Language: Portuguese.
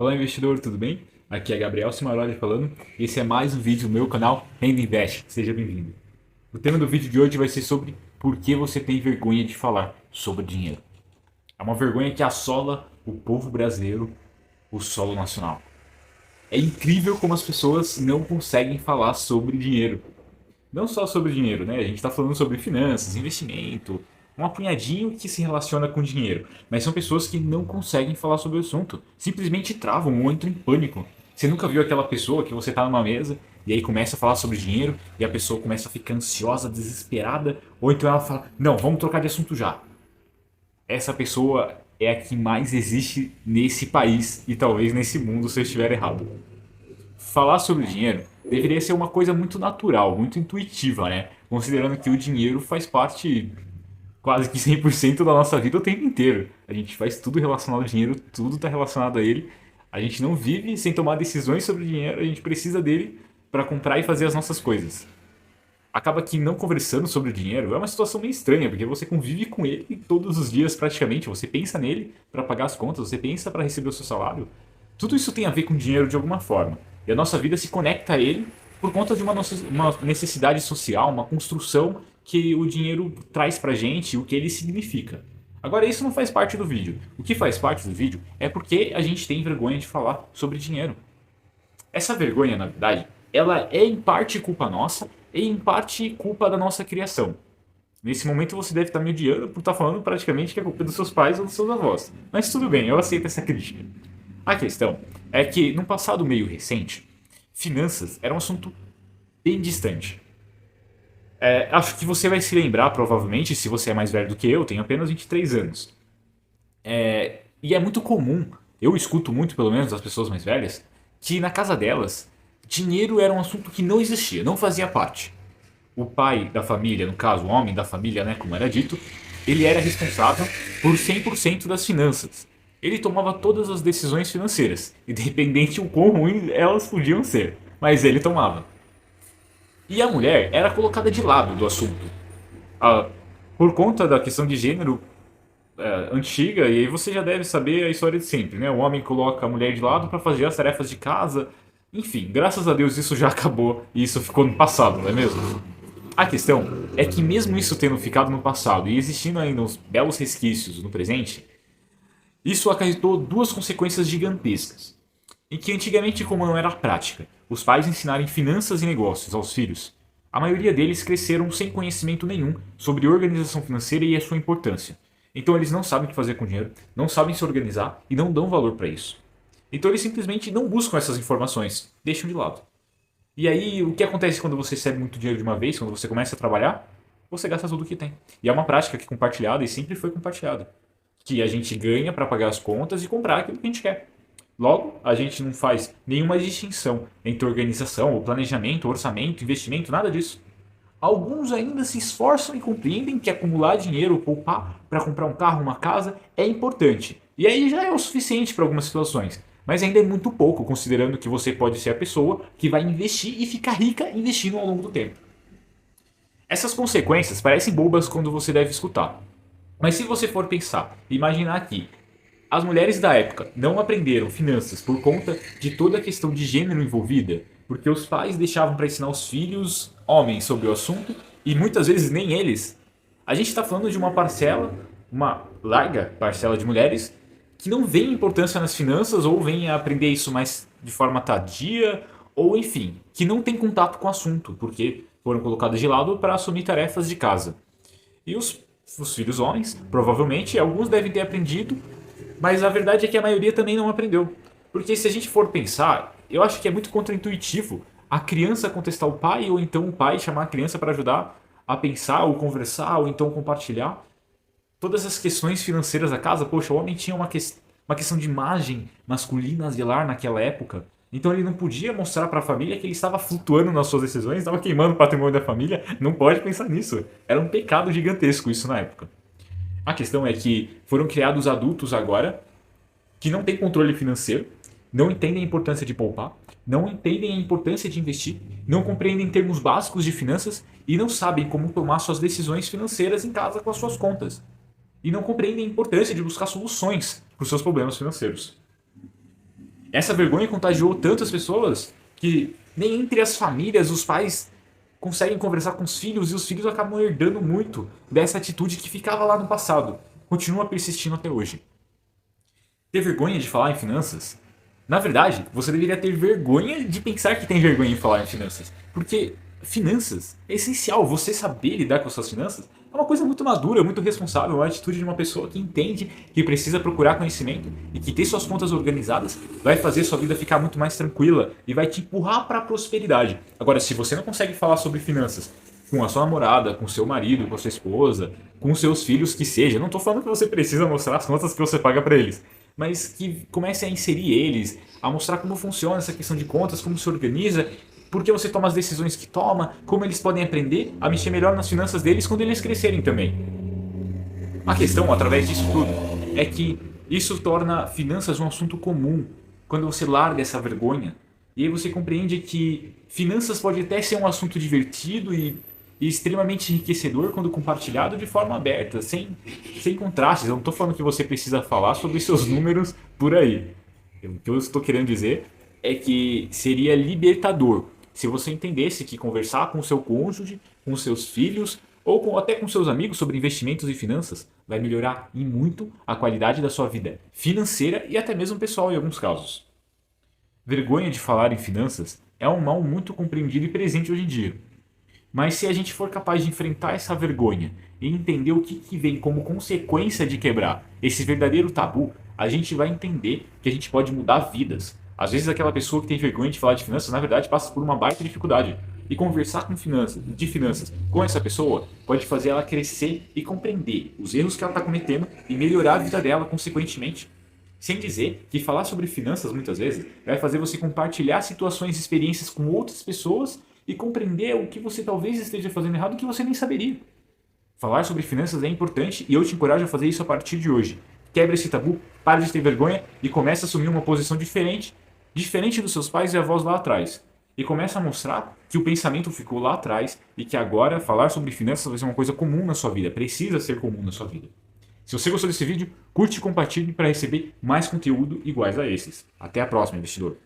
Olá, investidor, tudo bem? Aqui é Gabriel Cimaroli falando. Esse é mais um vídeo do meu canal Renda Invest. Seja bem-vindo. O tema do vídeo de hoje vai ser sobre por que você tem vergonha de falar sobre dinheiro. É uma vergonha que assola o povo brasileiro, o solo nacional. É incrível como as pessoas não conseguem falar sobre dinheiro. Não só sobre dinheiro, né? A gente está falando sobre finanças, investimento, um apunhadinho que se relaciona com dinheiro. Mas são pessoas que não conseguem falar sobre o assunto. Simplesmente travam ou entram em pânico. Você nunca viu aquela pessoa que você está numa mesa e aí começa a falar sobre dinheiro e a pessoa começa a ficar ansiosa, desesperada, ou então ela fala: Não, vamos trocar de assunto já. Essa pessoa é a que mais existe nesse país e talvez nesse mundo se eu estiver errado. Falar sobre dinheiro deveria ser uma coisa muito natural, muito intuitiva, né? Considerando que o dinheiro faz parte quase que 100% da nossa vida o tempo inteiro. A gente faz tudo relacionado ao dinheiro, tudo está relacionado a ele. A gente não vive sem tomar decisões sobre dinheiro, a gente precisa dele para comprar e fazer as nossas coisas. Acaba que não conversando sobre o dinheiro é uma situação meio estranha, porque você convive com ele todos os dias praticamente, você pensa nele para pagar as contas, você pensa para receber o seu salário. Tudo isso tem a ver com dinheiro de alguma forma. E a nossa vida se conecta a ele por conta de uma necessidade social, uma construção que o dinheiro traz pra gente, o que ele significa. Agora, isso não faz parte do vídeo. O que faz parte do vídeo é porque a gente tem vergonha de falar sobre dinheiro. Essa vergonha, na verdade, ela é em parte culpa nossa e em parte culpa da nossa criação. Nesse momento você deve estar me odiando por estar falando praticamente que é culpa dos seus pais ou dos seus avós. Mas tudo bem, eu aceito essa crítica. A questão é que, num passado meio recente, finanças era um assunto bem distante. Acho que você vai se lembrar, provavelmente, se você é mais velho do que eu, tenho apenas 23 anos. E é muito comum, eu escuto muito, pelo menos, das pessoas mais velhas, que na casa delas, dinheiro era um assunto que não existia, não fazia parte. O pai da família, no caso, o homem da família, né, como era dito, ele era responsável por 100% das finanças. Ele tomava todas as decisões financeiras, independente o quão ruins elas podiam ser, mas ele tomava. E a mulher era colocada de lado do assunto. Ah, por conta da questão de gênero antiga, e aí você já deve saber a história de sempre, né? O homem coloca a mulher de lado para fazer as tarefas de casa. Enfim, graças a Deus isso já acabou e isso ficou no passado, não é mesmo? A questão é que mesmo isso tendo ficado no passado e existindo ainda uns belos resquícios no presente, isso acarretou duas consequências gigantescas. Em que antigamente, como não era prática, os pais ensinarem finanças e negócios aos filhos, a maioria deles cresceram sem conhecimento nenhum sobre organização financeira e a sua importância. Então eles não sabem o que fazer com o dinheiro, não sabem se organizar e não dão valor para isso. Então eles simplesmente não buscam essas informações, deixam de lado. E aí, o que acontece quando você recebe muito dinheiro de uma vez, quando você começa a trabalhar? Você gasta tudo que tem. E é uma prática que é compartilhada e sempre foi compartilhada. Que a gente ganha para pagar as contas e comprar aquilo que a gente quer. Logo, a gente não faz nenhuma distinção entre organização, ou planejamento, orçamento, investimento, nada disso. Alguns ainda se esforçam e compreendem que acumular dinheiro ou poupar para comprar um carro, uma casa é importante. E aí já é o suficiente para algumas situações. Mas ainda é muito pouco, considerando que você pode ser a pessoa que vai investir e ficar rica investindo ao longo do tempo. Essas consequências parecem bobas quando você deve escutar. Mas se você for pensar, imaginar que as mulheres da época não aprenderam finanças por conta de toda a questão de gênero envolvida, porque os pais deixavam para ensinar os filhos homens sobre o assunto e muitas vezes nem eles. A gente está falando de uma parcela, uma larga parcela de mulheres que não veem importância nas finanças ou vêm a aprender isso mais de forma tardia ou enfim, que não tem contato com o assunto, porque foram colocadas de lado para assumir tarefas de casa. E os filhos homens, provavelmente, alguns devem ter aprendido, mas a verdade é que a maioria também não aprendeu. Porque se a gente for pensar, eu acho que é muito contraintuitivo a criança contestar o pai ou então o pai chamar a criança para ajudar a pensar ou conversar ou então compartilhar. Todas as questões financeiras da casa, poxa, o homem tinha uma questão de imagem masculina a zelar naquela época. Então ele não podia mostrar para a família que ele estava flutuando nas suas decisões, estava queimando o patrimônio da família. Não pode pensar nisso. Era um pecado gigantesco isso na época. A questão é que foram criados adultos agora que não têm controle financeiro, não entendem a importância de poupar, não entendem a importância de investir, não compreendem termos básicos de finanças e não sabem como tomar suas decisões financeiras em casa com as suas contas. E não compreendem a importância de buscar soluções para os seus problemas financeiros. Essa vergonha contagiou tantas pessoas que nem entre as famílias os pais conseguem conversar com os filhos e os filhos acabam herdando muito dessa atitude que ficava lá no passado. Continua persistindo até hoje. Ter vergonha de falar em finanças? Na verdade, você deveria ter vergonha de pensar que tem vergonha em falar em finanças. Porque finanças é essencial. Você saber lidar com as suas finanças é uma coisa muito madura, muito responsável. É uma atitude de uma pessoa que entende que precisa procurar conhecimento e que ter suas contas organizadas vai fazer sua vida ficar muito mais tranquila e vai te empurrar para a prosperidade. Agora, se você não consegue falar sobre finanças com a sua namorada, com seu marido, com a sua esposa, com seus filhos, que seja, não estou falando que você precisa mostrar as contas que você paga para eles, mas que comece a inserir eles, a mostrar como funciona essa questão de contas, como se organiza, por que você toma as decisões que toma, como eles podem aprender a mexer melhor nas finanças deles quando eles crescerem também. A questão, através disso tudo, é que isso torna finanças um assunto comum quando você larga essa vergonha. E aí você compreende que finanças pode até ser um assunto divertido e extremamente enriquecedor quando compartilhado de forma aberta, sem contrastes. Eu não estou falando que você precisa falar sobre seus números por aí. O que eu estou querendo dizer é que seria libertador se você entendesse que conversar com o seu cônjuge, com seus filhos ou até com seus amigos sobre investimentos e finanças vai melhorar em muito a qualidade da sua vida financeira e até mesmo pessoal em alguns casos. Vergonha de falar em finanças é um mal muito compreendido e presente hoje em dia. Mas se a gente for capaz de enfrentar essa vergonha e entender o que vem como consequência de quebrar esse verdadeiro tabu, a gente vai entender que a gente pode mudar vidas. Às vezes aquela pessoa que tem vergonha de falar de finanças, na verdade, passa por uma baita dificuldade. E conversar de finanças com essa pessoa pode fazer ela crescer e compreender os erros que ela está cometendo e melhorar a vida dela consequentemente. Sem dizer que falar sobre finanças muitas vezes vai fazer você compartilhar situações e experiências com outras pessoas e compreender o que você talvez esteja fazendo errado que você nem saberia. Falar sobre finanças é importante e eu te encorajo a fazer isso a partir de hoje. Quebre esse tabu, pare de ter vergonha e comece a assumir uma posição diferente dos seus pais e avós lá atrás. E comece a mostrar que o pensamento ficou lá atrás e que agora falar sobre finanças vai ser uma coisa comum na sua vida, precisa ser comum na sua vida. Se você gostou desse vídeo, curte e compartilhe para receber mais conteúdo iguais a esses. Até a próxima, investidor!